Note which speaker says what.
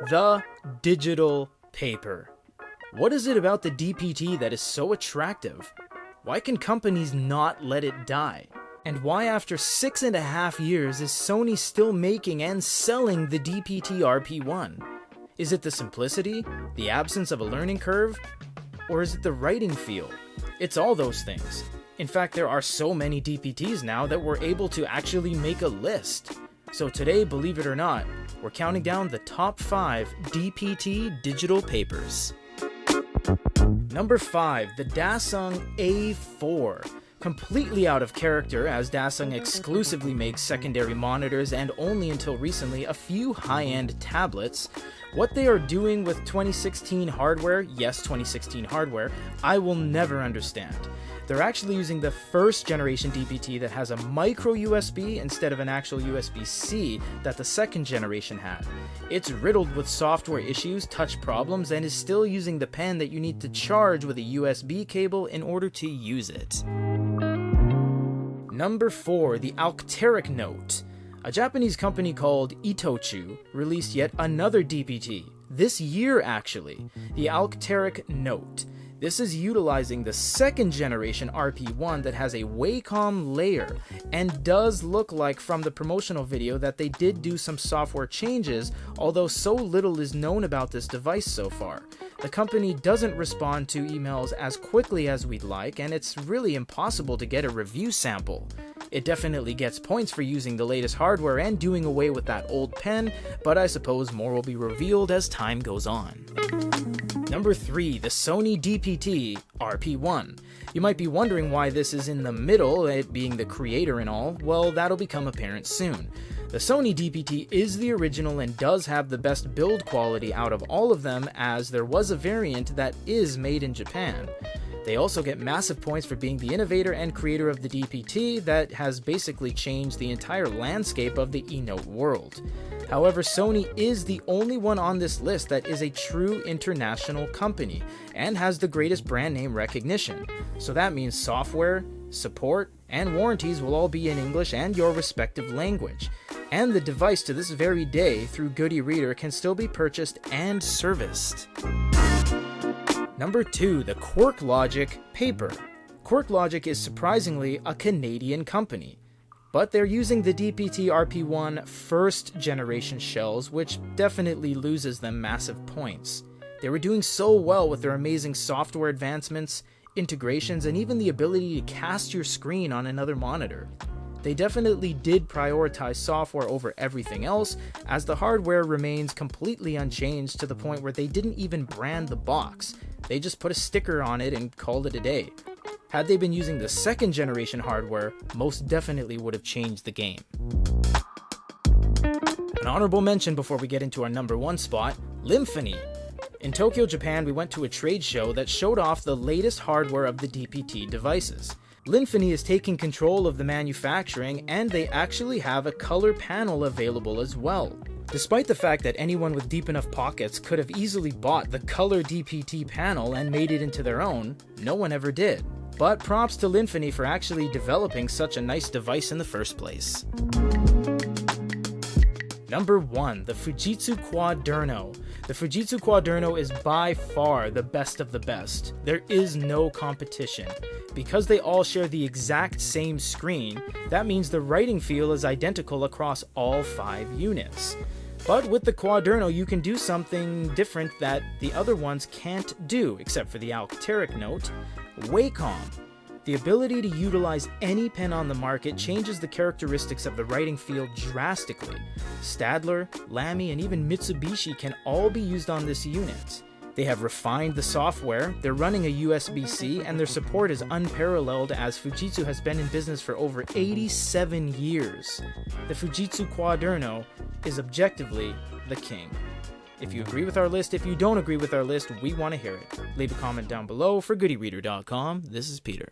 Speaker 1: The digital paper. What is it about the DPT that is so attractive? Why can companies not let it die? And why after 6.5 years is Sony still making and selling the DPT RP1? Is it the simplicity, the absence of a learning curve, or is it the writing feel? It's all those things. In fact, there are so many DPTs now that we're able to actually make a list. So today, believe it or not, we're counting down the top 5 DPT digital papers. Number 5, the Dasung A4. Completely out of character, as Dasung exclusively makes secondary monitors and only until recently a few high-end tablets. What they are doing with 2016 hardware, yes, 2016 hardware, I will never understand. They're actually using the first generation DPT that has a micro USB instead of an actual USB-C that the second generation had. It's riddled with software issues, touch problems, and is still using the pen that you need to charge with a USB cable in order to use it. Number 4, the Alktaric Note. A Japanese company called Itochu released yet another DPT, this year actually, the Alktaric Note. This is utilizing the second generation RP1 that has a Wacom layer and does look like from the promotional video that they did do some software changes, although so little is known about this device so far. The company doesn't respond to emails as quickly as we'd like, and it's really impossible to get a review sample. It definitely gets points for using the latest hardware and doing away with that old pen, but I suppose more will be revealed as time goes on. Number 3, the Sony DPT RP1. You might be wondering why this is in the middle, it being the creator and all. Well, that'll become apparent soon. The Sony DPT is the original and does have the best build quality out of all of them, as there was a variant that is made in Japan. They also get massive points for being the innovator and creator of the DPT that has basically changed the entire landscape of the ENKNOTE world. However, Sony is the only one on this list that is a true international company and has the greatest brand name recognition. So that means software, support, and warranties will all be in English and your respective language. And the device to this very day through Good eReader can still be purchased and serviced. Number 2, the Quark Logic paper. Quark Logic is surprisingly a Canadian company, but they're using the DPT RP1 first generation shells, which definitely loses them massive points. They were doing so well with their amazing software advancements, integrations, and even the ability to cast your screen on another monitor. They definitely did prioritize software over everything else, as the hardware remains completely unchanged to the point where they didn't even brand the box. They just put a sticker on it and called it a day. Had they been using the second generation hardware, most definitely would have changed the game. An honorable mention before we get into our number 1 spot, Lymphony. In Tokyo, Japan, we went to a trade show that showed off the latest hardware of the DPT devices. Lymphony is taking control of the manufacturing, and they actually have a color panel available as well. Despite the fact that anyone with deep enough pockets could have easily bought the color DPT panel and made it into their own, no one ever did. But props to Lymphony for actually developing such a nice device in the first place. Number 1, the Fujitsu QUADERNO. The Fujitsu QUADERNO is by far the best of the best. There is no competition. Because they all share the exact same screen, that means the writing feel is identical across all 5 units. But with the QUADERNO, you can do something different that the other ones can't do, except for the Alktaric Note, Wacom. The ability to utilize any pen on the market changes the characteristics of the writing feel drastically. Staedtler, Lamy, and even Mitsubishi can all be used on this unit. They have refined the software, they're running a USB-C, and their support is unparalleled as Fujitsu has been in business for over 87 years. The Fujitsu QUADERNO is objectively the king. If you agree with our list, if you don't agree with our list, we want to hear it. Leave a comment down below. For GoodEReader.com, this is Peter.